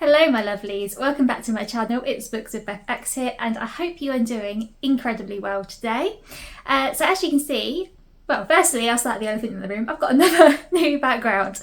Hello my lovelies, welcome back to my channel. It's Books with BethX here and I hope you are doing incredibly well today. So as you can see, well firstly I'll start the elephant in the room, I've got another new background.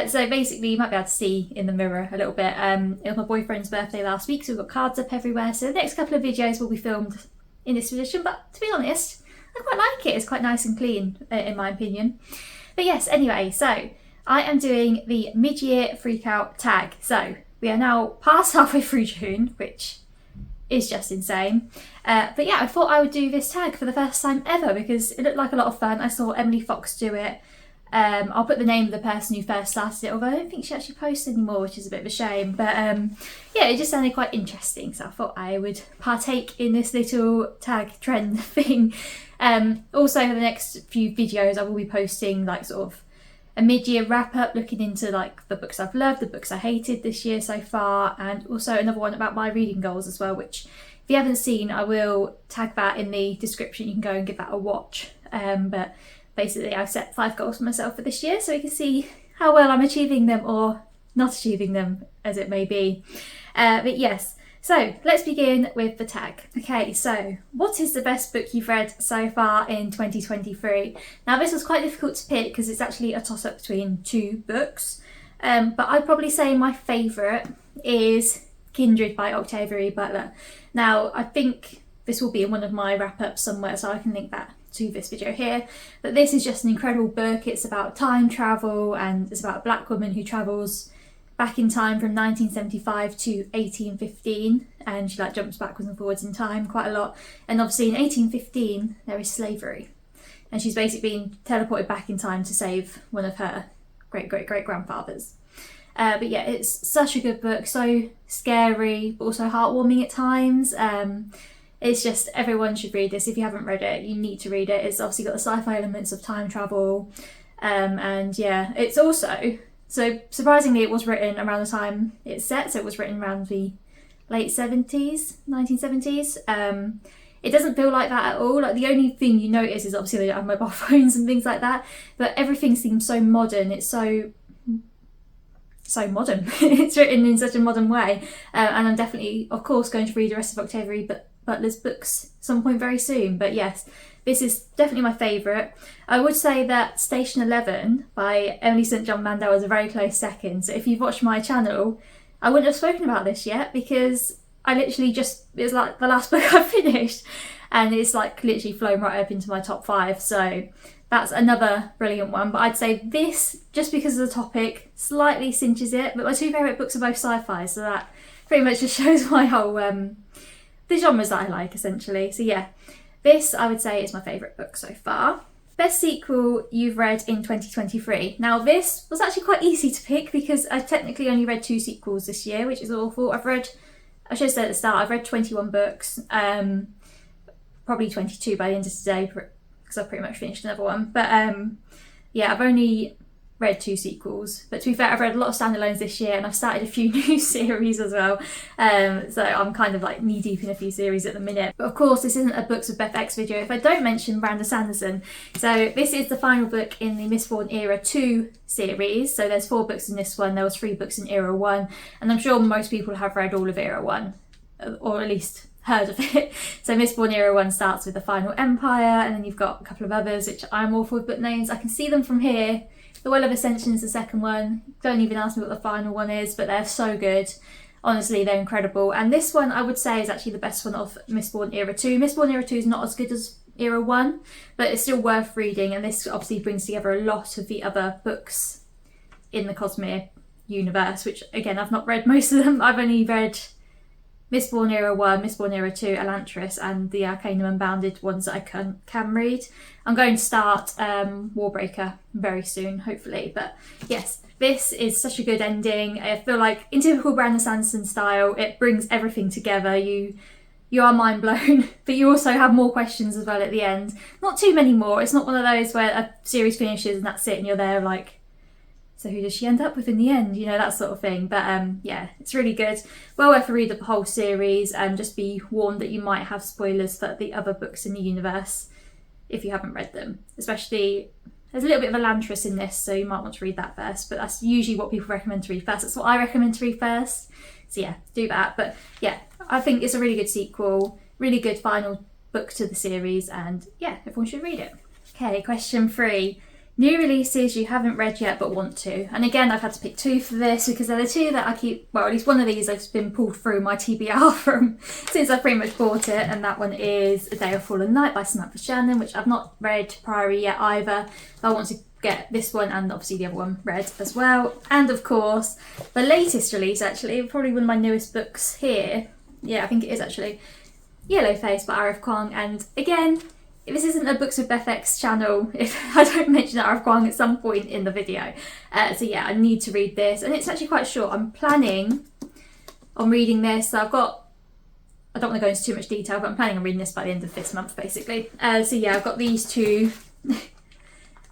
So basically you might be able to see in the mirror a little bit. It was my boyfriend's birthday last week, so we've got cards up everywhere, so the next couple of videos will be filmed in this position, but to be honest I quite like it. It's quite nice and clean in my opinion. But yes, anyway, so I am doing the mid-year freakout tag. So we are now past halfway through June, which is just insane. But yeah, I thought I would do this tag for the first time ever because it looked like a lot of fun. I saw Emily Fox do it. I'll put the name of the person who first started it, although I don't think she actually posts anymore, which is a bit of a shame. But yeah, it just sounded quite interesting, so I thought I would partake in this little tag trend thing. Also, for the next few videos, I will be posting like sort of a mid-year wrap-up looking into like the books I've loved, the books I hated this year so far, and also another one about my reading goals as well, which if you haven't seen I will tag that in the description. You can go and give that a watch. But basically I've set 5 goals for myself for this year so you can see how well I'm achieving them or not achieving them, as it may be. But yes, so let's begin with the tag. Okay, so what is the best book you've read so far in 2023? Now this was quite difficult to pick because it's actually a toss-up between 2 books, but I'd probably say my favourite is Kindred by Octavia E. Butler. Now I think this will be in one of my wrap-ups somewhere, so I can link that to this video here. But this is just an incredible book. It's about time travel and it's about a black woman who travels back in time from 1975 to 1815, and she like jumps backwards and forwards in time quite a lot. And obviously in 1815 there is slavery, and she's basically been teleported back in time to save one of her great grandfathers. But yeah, it's such a good book, so scary but also heartwarming at times. It's just, everyone should read this. If you haven't read it, you need to read it. It's obviously got the sci-fi elements of time travel, and yeah, it's also, so surprisingly it was written around the time it's set, so it was written around the late 70s, 1970s. It doesn't feel like that at all. Like the only thing you notice is obviously they don't have mobile phones and things like that, but everything seems so modern. It's so modern. It's written in such a modern way, and I'm definitely, of course, going to read the rest of Octavia E. Butler's books some point very soon. But yes, this is definitely my favourite. I would say that Station 11 by Emily St John Mandel is a very close second. So if you've watched my channel, I wouldn't have spoken about this yet because I literally just, it was like the last book I finished and it's like literally flown right up into my top 5. So that's another brilliant one. But I'd say this, just because of the topic, slightly cinches it. But my 2 favourite books are both sci-fi, so that pretty much just shows my whole, the genres that I like essentially. So yeah, this I would say is my favourite book so far. Best sequel you've read in 2023. Now this was actually quite easy to pick because I've technically only read 2 sequels this year, which is awful. I should have said at the start, I've read 21 books, probably 22 by the end of today because I've pretty much finished another one. But yeah, I've only read 2 sequels, but to be fair I've read a lot of standalones this year and I've started a few new series as well, so I'm kind of like knee deep in a few series at the minute. But of course this isn't a Books with BethX video if I don't mention Brandon Sanderson. So this is the final book in the Mistborn Era 2 series, so there's 4 books in this one, there was 3 books in Era 1, and I'm sure most people have read all of Era 1, or at least heard of it. So Mistborn Era 1 starts with the Final Empire, and then you've got a couple of others which I'm awful with book names. I can see them from here. The Well of Ascension is the second one. Don't even ask me what the final one is, but they're so good. Honestly, they're incredible. And this one I would say is actually the best one of Mistborn Era 2. Mistborn Era 2 is not as good as Era 1, but it's still worth reading, and this obviously brings together a lot of the other books in the Cosmere universe, which again, I've not read most of them. I've only read Mistborn Era 1, Mistborn Era 2, Elantris, and the Arcanum Unbounded ones that I can read. I'm going to start Warbreaker very soon, hopefully. But yes, this is such a good ending. I feel like in typical Brandon Sanderson style, it brings everything together. You are mind blown, but you also have more questions as well at the end. Not too many more. It's not one of those where a series finishes and that's it and you're there like, so who does she end up with in the end? You know, that sort of thing. But yeah, it's really good. Well worth a read of the whole series, and just be warned that you might have spoilers for the other books in the universe if you haven't read them. Especially, there's a little bit of Elantris in this, so you might want to read that first. But that's usually what people recommend to read first. That's what I recommend to read first. So yeah, do that. But yeah, I think it's a really good sequel, really good final book to the series, and yeah, everyone should read it. Okay, question 3. New releases you haven't read yet but want to. And again, I've had to pick 2 for this because they're the 2 that I keep, well, at least one of these has been pulled through my TBR from since I pretty much bought it, and that one is A Day of Fallen Night by Samantha Shannon, which I've not read Priory yet either. I want to get this one and obviously the other one read as well. And of course, the latest release, actually, probably one of my newest books here. Yeah, I think it is actually. Yellow Face by R.F. Kuang. And again, this isn't a Books with BethX channel if I don't mention R.F. Kuang at some point in the video. So yeah, I need to read this, and it's actually quite short. I'm planning on reading this. So I don't want to go into too much detail, but I'm planning on reading this by the end of this month, basically. So yeah, I've got these 2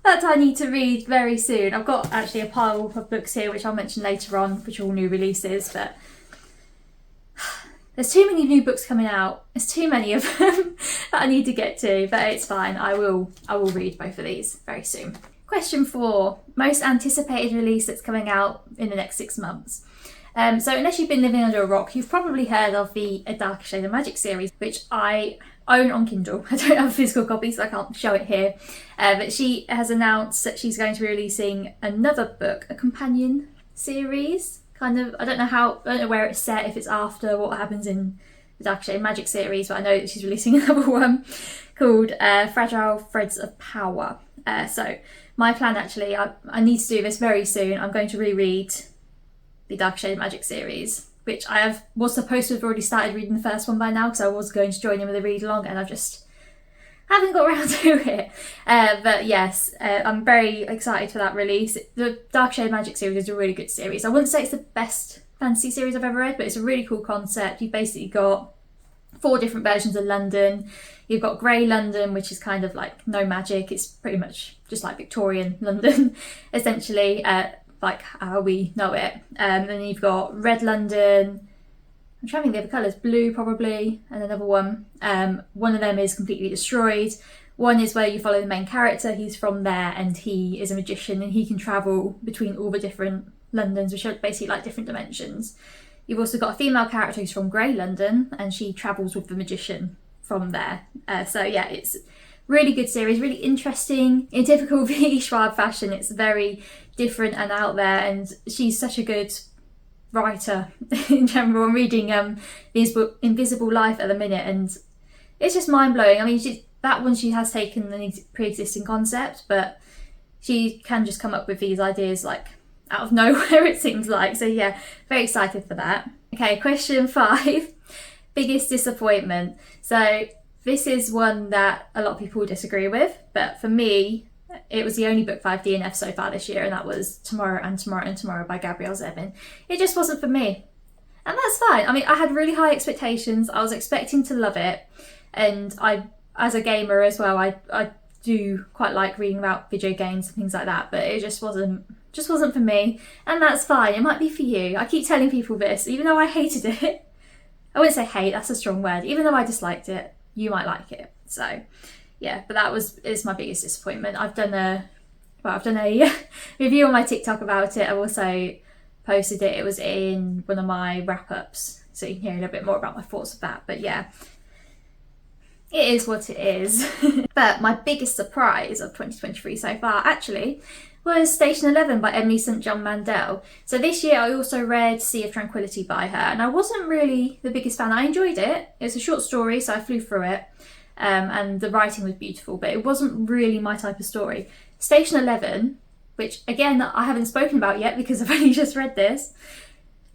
that I need to read very soon. I've got actually a pile of books here, which I'll mention later on, which are all new releases, but there's too many new books coming out. There's too many of them that I need to get to, but it's fine. I will read both of these very soon. Question 4, most anticipated release that's coming out in the next 6 months. So unless you've been living under a rock, you've probably heard of the A Darker Shade of Magic series, which I own on Kindle. I don't have a physical copy, so I can't show it here. But she has announced that she's going to be releasing another book, a companion series. Kind of, I don't know where it's set, if it's after what happens in the Dark Shade Magic series, but I know that she's releasing another one called Fragile Threads of Power. So my plan, actually, I need to do this very soon. I'm going to reread the Dark Shade Magic series, which was supposed to have already started reading the first one by now, because I was going to join in with a read along, and I just haven't got around to it. But yes, I'm very excited for that release. The Dark Shade Magic series is a really good series. I wouldn't say it's the best fantasy series I've ever read, but it's a really cool concept. You've basically got 4 different versions of London. You've got Grey London, which is kind of like no magic. It's pretty much just like Victorian London, essentially, like how we know it. And then you've got Red London. I'm trying to think the other colours, blue probably, and another one. One of them is completely destroyed. One is where you follow the main character. He's from there, and he is a magician, and he can travel between all the different Londons, which are basically like different dimensions. You've also got a female character who's from Grey London, and she travels with the magician from there. So yeah, it's really good series, really interesting. In typical V. Schwab fashion, it's very different and out there, and she's such a good writer in general. I'm reading his book Invisible Life at the minute, and it's just mind-blowing. I mean, that one she has taken a pre-existing concept, but she can just come up with these ideas like out of nowhere, it seems like. So yeah, very excited for that. Okay, question 5, biggest disappointment. So this is one that a lot of people disagree with, but for me, it was the only book 5 DNF so far this year, and that was Tomorrow and Tomorrow and Tomorrow by Gabrielle Zevin. It just wasn't for me, and that's fine. I mean, I had really high expectations. I was expecting to love it, and I, as a gamer as well, I do quite like reading about video games and things like that, but it just wasn't for me, and that's fine. It might be for you. I keep telling people this, even though I hated it. I wouldn't say hate, that's a strong word. Even though I disliked it, you might like it. So yeah, but is my biggest disappointment. I've done a review on my TikTok about it. I've also posted it. It was in one of my wrap-ups, so you can hear a little bit more about my thoughts of that. But yeah, it is what it is. But my biggest surprise of 2023 so far, actually, was Station 11 by Emily St. John Mandel. So this year I also read Sea of Tranquility by her, and I wasn't really the biggest fan. I enjoyed it. It was a short story, so I flew through it. And the writing was beautiful, but it wasn't really my type of story. Station 11, which again I haven't spoken about yet because I've only just read this,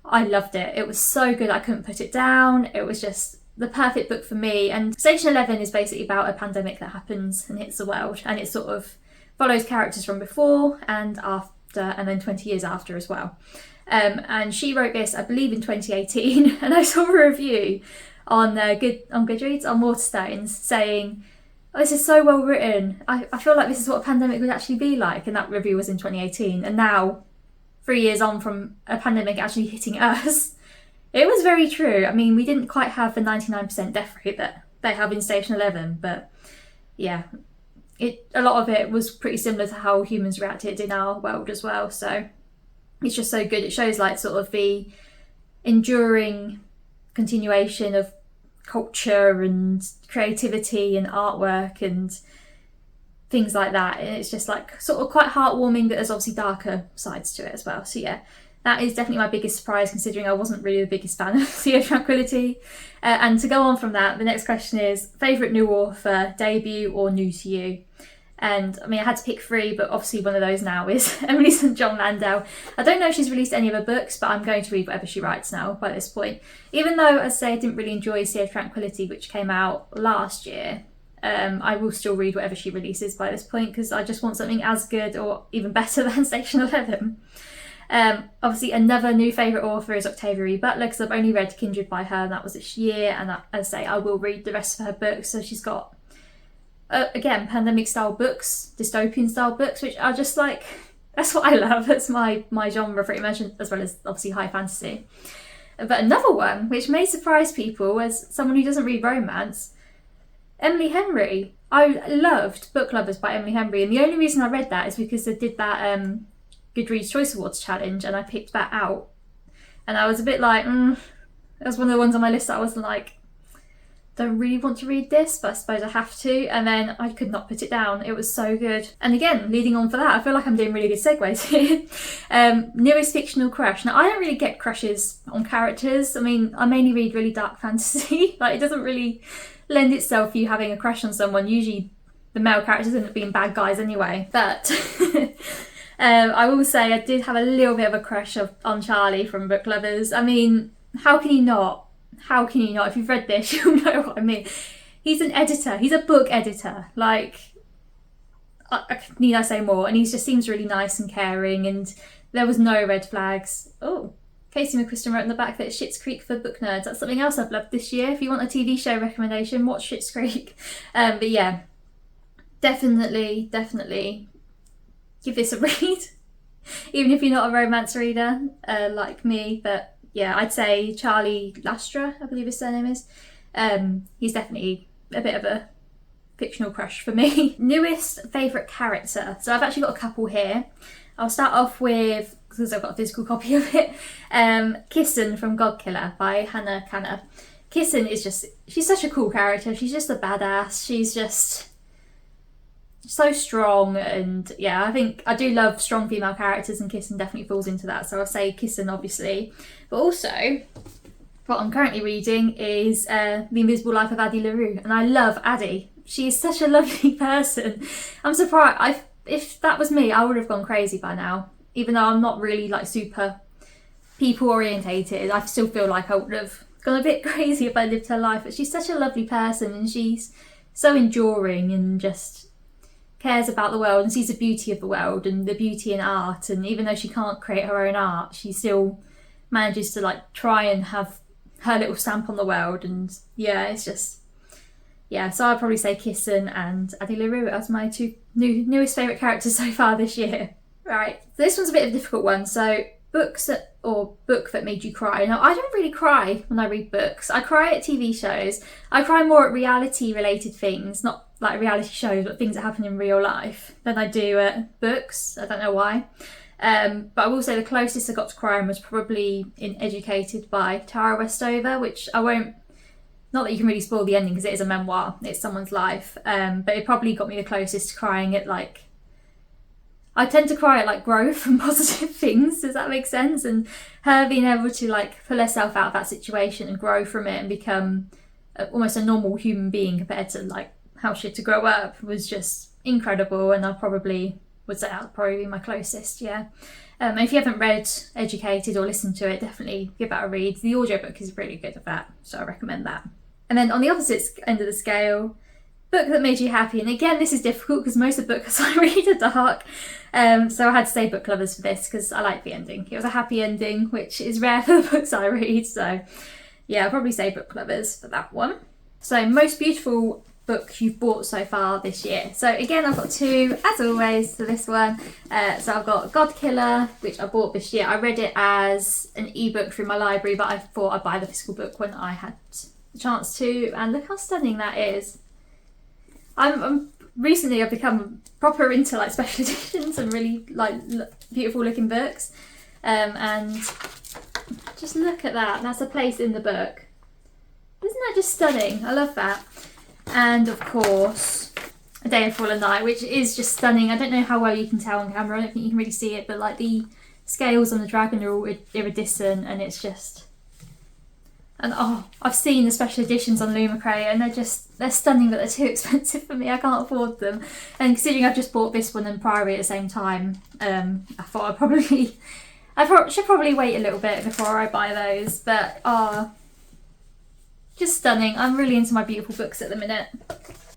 I loved it. It was so good, I couldn't put it down. It was just the perfect book for me. And Station 11 is basically about a pandemic that happens and hits the world, and it sort of follows characters from before and after, and then 20 years after as well. And she wrote this, I believe, in 2018, and I saw a review on Goodreads, on Waterstones, saying, oh, this is so well written. I feel like this is what a pandemic would actually be like, and that review was in 2018. And now, 3 years on from a pandemic actually hitting us, it was very true. I mean, we didn't quite have the 99% death rate that they have in Station 11, but yeah, a lot of it was pretty similar to how humans reacted in our world as well. So it's just so good. It shows like sort of the enduring continuation of culture and creativity and artwork and things like that. And it's just like sort of quite heartwarming, but there's obviously darker sides to it as well. So yeah, that is definitely my biggest surprise, considering I wasn't really the biggest fan of Sea of Tranquility. And to go on from that, the next question is favourite new author, debut or new to you? And I mean, I had to pick 3, but obviously one of those now is Emily St. John Mandel. I don't know if she's released any of her books, but I'm going to read whatever she writes now by this point. Even though, as I say, I didn't really enjoy Sea of Tranquility, which came out last year, I will still read whatever she releases by this point, because I just want something as good or even better than Station 11. Obviously, another new favourite author is Octavia E. Butler, because I've only read Kindred by her, and that was this year. And as I say, I will read the rest of her books. So she's got, again, pandemic style books, dystopian style books, which are just like, that's what I love. That's my genre pretty much, as well as obviously high fantasy. But another one, which may surprise people as someone who doesn't read romance, Emily Henry. I loved Book Lovers by Emily Henry, and the only reason I read that is because they did that Goodreads Choice Awards challenge, and I picked that out. And I was a bit like, that was one of the ones on my list that I wasn't like, don't really want to read this, but I suppose I have to. And then I could not put it down. It was so good. And again, leading on for that, I feel like I'm doing really good segues here. Newest Fictional Crush. Now, I don't really get crushes on characters. I mean, I mainly read really dark fantasy. Like, it doesn't really lend itself for you having a crush on someone. Usually the male characters end up being bad guys anyway. But I will say I did have a little bit of a crush on Charlie from Book Lovers. I mean, how can you not? How can you not? If you've read this, you'll know what I mean. He's an editor. He's a book editor. Like, need I say more? And he just seems really nice and caring, and there was no red flags. Oh, Casey McQuiston wrote in the back that Schitt's Creek for book nerds. That's something else I've loved this year. If you want a TV show recommendation, watch Schitt's Creek. But yeah, definitely give this a read. Even if you're not a romance reader like me. But yeah, I'd say Charlie Lastra, I believe his surname is. He's definitely a bit of a fictional crush for me. Newest favourite character. So I've actually got a couple here. I'll start off with, because I've got a physical copy of it, Kissin from Godkiller by Hannah Kanner. Kissin is just, she's such a cool character. She's just a badass. She's just so strong, and yeah, I think I do love strong female characters, and Kissin definitely falls into that. So I'll say Kissin, obviously. But also, what I'm currently reading is The Invisible Life of Addie LaRue, and I love Addie. She is such a lovely person. I'm surprised. If that was me, I would have gone crazy by now. Even though I'm not really like super people orientated, I still feel like I would have gone a bit crazy if I lived her life. But she's such a lovely person, and she's so enduring and just cares about the world and sees the beauty of the world and the beauty in art. And even though she can't create her own art, she still manages to like try and have her little stamp on the world. And yeah, it's just, yeah, so I'd probably say Kissin and Addie LaRue as my two newest favourite characters so far this year. Right, this one's a bit of a difficult one. So book that made you cry. Now, I don't really cry when I read books. I cry at TV shows. I cry more at reality related things, not like reality shows, but things that happen in real life, than I do at books. I don't know why. But I will say the closest I got to crying was probably in Educated by Tara Westover, which I won't, not that you can really spoil the ending because it is a memoir, it's someone's life, but it probably got me the closest to crying at like, I tend to cry at like growth and positive things, does that make sense? And her being able to like pull herself out of that situation and grow from it and become almost a normal human being compared to like how she had to grow up was just incredible. And I probably would say that would probably be my closest, yeah. If you haven't read Educated or listened to it, definitely give that a read. The audiobook is really good at that, so I recommend that. And then on the opposite end of the scale, book that made you happy. And again, this is difficult because most of the books I read are dark. So I had to say Book Lovers for this because I like the ending. It was a happy ending, which is rare for the books I read. So yeah, I'll probably say Book Lovers for that one. So most beautiful book you've bought so far this year. So again, I've got two, as always, for this one. So I've got Godkiller, which I bought this year. I read it as an ebook through my library, but I thought I'd buy the physical book when I had the chance to. And look how stunning that is. Recently I've become proper into like special editions and really like beautiful looking books. And Just look at that. That's a place in the book. Isn't that just stunning? I love that. And of course, A Day of Fallen Night, which is just stunning. I don't know how well you can tell on camera. I don't think you can really see it, but like the scales on the dragon are all iridescent, and it's just... And oh, I've seen the special editions on Lumacray, and they're stunning, but they're too expensive for me. I can't afford them. And considering I've just bought this one and Priory at the same time, I thought I should probably wait a little bit before I buy those. But just stunning. I'm really into my beautiful books at the minute.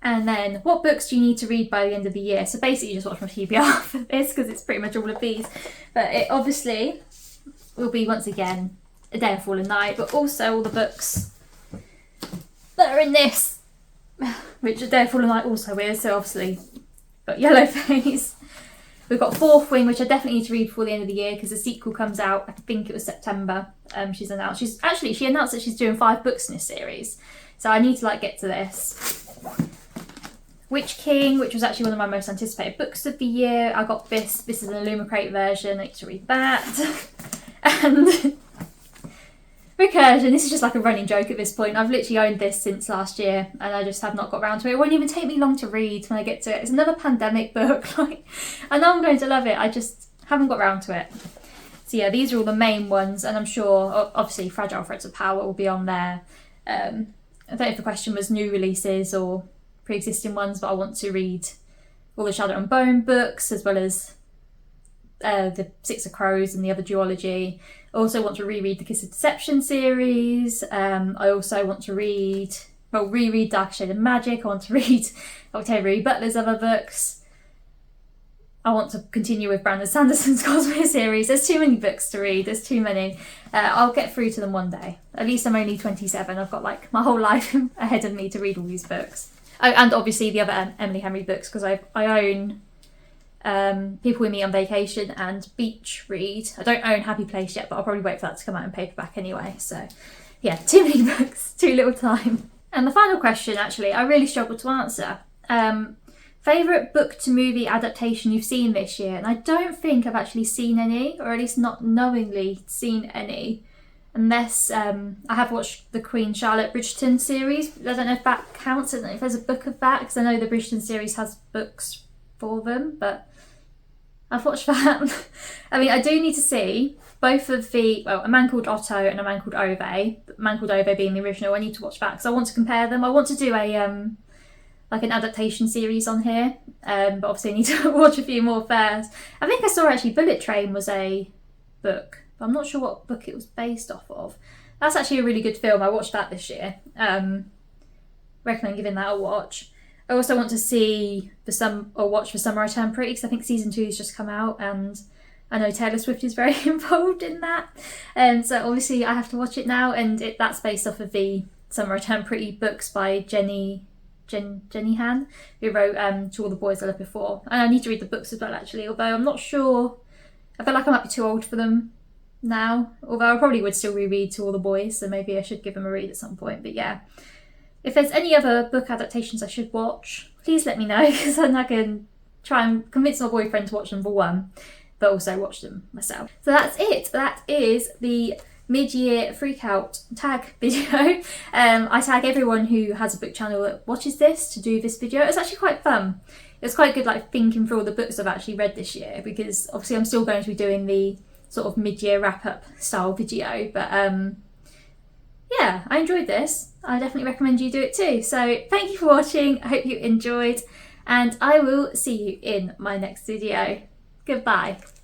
And then, what books do you need to read by the end of the year? So basically, you just watch my TBR for this, because it's pretty much all of these. But it obviously will be, once again, A Day of Fallen Night, but also all the books that are in this, which A Day of Fallen Night also is. So obviously, got Yellowface. We've got Fourth Wing, which I definitely need to read before the end of the year, because the sequel comes out, I think it was September. She announced that she's doing 5 books in this series, so I need to like get to this. Witch King, which was actually one of my most anticipated books of the year. I got this. This is an Illumicrate version. I need to read that. And Recursion. This is just like a running joke at this point. I've literally owned this since last year, and I just have not got around to it. It won't even take me long to read when I get to it. It's another pandemic book. Like, I know I'm going to love it. I just haven't got around to it. So yeah, these are all the main ones, and I'm sure, obviously, Fragile Threads of Power will be on there. I don't know if the question was new releases or pre-existing ones, but I want to read all the Shadow and Bone books, as well as the Six of Crows and the other duology. I also want to reread the Kiss of Deception series. I also want to reread Dark Shade of Magic. I want to read Octavia E. Butler's other books. I want to continue with Brandon Sanderson's Cosmere series. There's too many books to read. There's too many. I'll get through to them one day. At least I'm only 27. I've got like my whole life ahead of me to read all these books. Oh, and obviously the other Emily Henry books, because I own People We Meet on Vacation and Beach Read. I don't own Happy Place yet, but I'll probably wait for that to come out in paperback anyway. So yeah, too many books, too little time. And the final question, actually, I really struggled to answer. Favourite book to movie adaptation you've seen this year? And I don't think I've actually seen any, or at least not knowingly seen any. Unless I have watched the Queen Charlotte Bridgerton series. I don't know if that counts. I don't know if there's a book of that, because I know the Bridgerton series has books for them, but I've watched that. I mean, I do need to see both of A Man Called Otto and A Man Called Ove. A Man Called Ove being the original. I need to watch that because I want to compare them. I want to do a like an adaptation series on here, but obviously I need to watch a few more first. I think I saw actually Bullet Train was a book, but I'm not sure what book it was based off of. That's actually a really good film. I watched that this year. Recommend giving that a watch. I also want to watch For Summer I Turn Pretty, because I think season 2 has just come out, and I know Taylor Swift is very involved in that. So obviously I have to watch it now, and that's based off of the Summer I Turn Pretty books by Jenny Han, who wrote To All the Boys I Loved Before. And I need to read the books as well, actually, although I'm not sure. I feel like I might be too old for them now, although I probably would still reread To All the Boys, so maybe I should give them a read at some point. But yeah, if there's any other book adaptations I should watch, please let me know, because then I can try and convince my boyfriend to watch them for one, but also watch them myself. So that's it. That is the mid-year Freakout Tag video. I tag everyone who has a book channel that watches this to do this video. It's actually quite fun. It's quite good, like thinking through all the books I've actually read this year, because obviously I'm still going to be doing the sort of mid-year wrap-up style video, but yeah, I enjoyed this. I definitely recommend you do it too. So thank you for watching. I hope you enjoyed, and I will see you in my next video. Goodbye.